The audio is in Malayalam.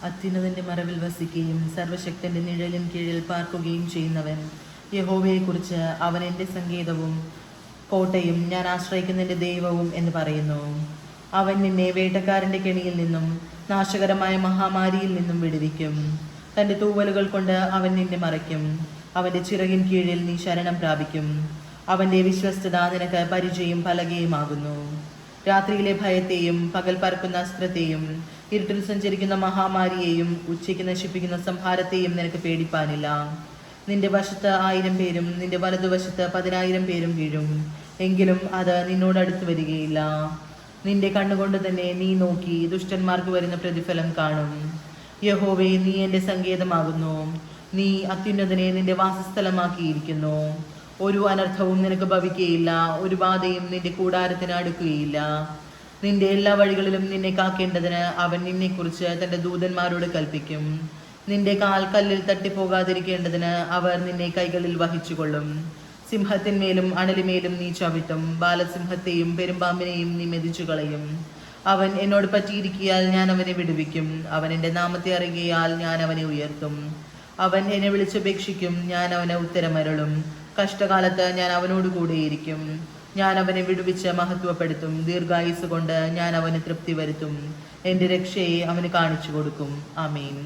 അത്യുന്നതന്റെ മറവിൽ വസിക്കുകയും സർവശക്തന്റെ നിഴലിൻ കീഴിൽ പാർക്കുകയും ചെയ്യുന്നവൻ. യഹോവയെക്കുറിച്ച് അവൻ എൻ്റെ സങ്കേതവും കോട്ടയും ഞാൻ ആശ്രയിക്കുന്ന എൻ്റെ ദൈവവും എന്ന് പറയുന്നു. അവൻ നിന്നെ വേട്ടക്കാരൻ്റെ കെണിയിൽ നിന്നും നാശകരമായ മഹാമാരിയിൽ നിന്നും വിടുവിക്കും. തൻ്റെ തൂവലുകൾ കൊണ്ട് അവൻ നിന്നെ മറയ്ക്കും. അവൻ്റെ ചിറകിൻ കീഴിൽ നീ ശരണം പ്രാപിക്കും. അവൻ്റെ വിശ്വസ്തത നിനക്ക് പരിചയം പലകയുമാകുന്നു. രാത്രിയിലെ ഭയത്തെയും പകൽ പറക്കുന്ന അസ്ത്രത്തെയും ഇരുട്ടിൽ സഞ്ചരിക്കുന്ന മഹാമാരിയെയും ഉച്ചയ്ക്ക് നശിപ്പിക്കുന്ന സംഹാരത്തെയും നിനക്ക് പേടിപ്പാനില്ല. നിന്റെ വശത്ത് 1000 പേരും നിന്റെ വലതുവശത്ത് 10,000 പേരും വീഴും, എങ്കിലും അത് നിന്നോടടുത്ത് വരികയില്ല. നിന്റെ കണ്ണുകൊണ്ട് തന്നെ നീ നോക്കി ദുഷ്ടന്മാർക്ക് വരുന്ന പ്രതിഫലം കാണും. യഹോവേ, നീ എൻ്റെ സങ്കേതമാകുന്നു. നീ അത്യുന്നതനെ നിന്റെ വാസസ്ഥലമാക്കിയിരിക്കുന്നു. ഒരു അനർത്ഥവും നിനക്ക് ഭവിക്കുകയില്ല, ഒരു ബാധയും നിന്റെ കൂടാരത്തിന് അടുക്കുകയില്ല. നിന്റെ എല്ലാ വഴികളിലും നിന്നെ കാക്കേണ്ടതിന് അവൻ നിന്നെക്കുറിച്ച് തൻ്റെ ദൂതന്മാരോട് കൽപ്പിക്കും. നിന്റെ കാൽ കല്ലിൽ തട്ടിപ്പോകാതിരിക്കേണ്ടതിന് അവർ നിന്നെ കൈകളിൽ വഹിച്ചുകൊള്ളും. സിംഹത്തിന്മേലും അണലിമേലും നീ ചവിട്ടും, ബാലസിംഹത്തെയും പെരുമ്പാമ്പിനെയും നീ മെതിച്ചു കളയും. അവൻ എന്നോട് പറ്റിയിരിക്കിയാൽ ഞാൻ അവനെ വിടുവിക്കും. അവൻ എൻ്റെ നാമത്തെ അറിയുകയാൽ ഞാൻ അവനെ ഉയർത്തും. അവൻ എന്നെ വിളിച്ചപേക്ഷിക്കും, ഞാൻ അവന് ഉത്തരമരുളും. കഷ്ടകാലത്ത് ഞാൻ അവനോട് കൂടെയിരിക്കും. ഞാൻ അവനെ വിടുവിച്ച് മഹത്വപ്പെടുത്തും. ദീർഘായുസ് കൊണ്ട് ഞാൻ അവന് തൃപ്തി വരുത്തും. എൻ്റെ രക്ഷയെ അവന് കാണിച്ചു കൊടുക്കും. ആമേൻ.